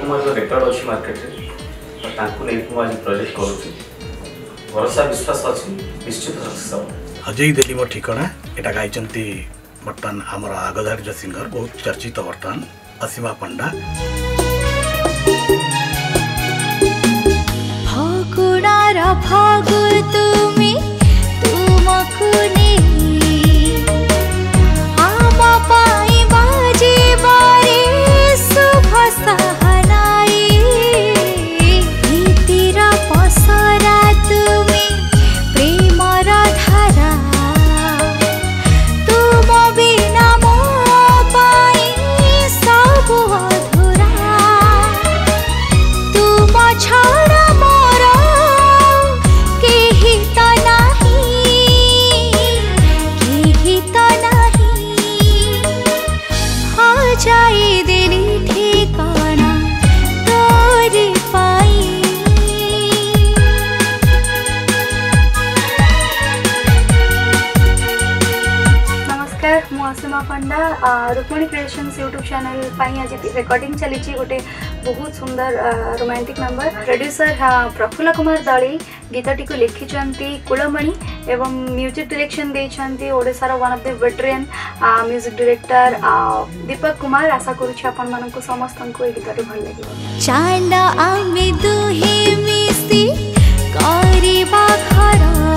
कुमार जो रेकर्ड अच्छी मार्केट नहीं आज प्रोजेक्ट करुँगी भरोसा विश्वास अच्छी निश्चित सक्सेस अजय देली मो ठिकाना यहाँ गाई बर्तमान आमर आगधारी सिंगर बहुत चर्चित बर्तमान असीमा पंडा फागु तुमी तुमको आम पाई बाजे बारे शुभ सहनाई प्रीतिर पसरा तुमी प्रेमर धारा तुम बिना मो पाई सब अधूरा तुम छाड़ा जाई दिली ठिकाना तोरे पाई। नमस्कार मु Asima Panda Rukmani creations YouTube channel पाई आज रिकॉर्डिंग चली गोटे बहुत सुंदर romantic number producer Prafulla Kumar Dali गीतटी को लिखिंट कुलमणि एवं म्यूजिक डायरेक्शन देइछन्ती ओडिसार one of the veteran music director Deepak Kumar आशा करूछि आपन मानको समस्त को ए गीतटी भल लागियो। चांदा आमे दुहे मिसी करिबा खरा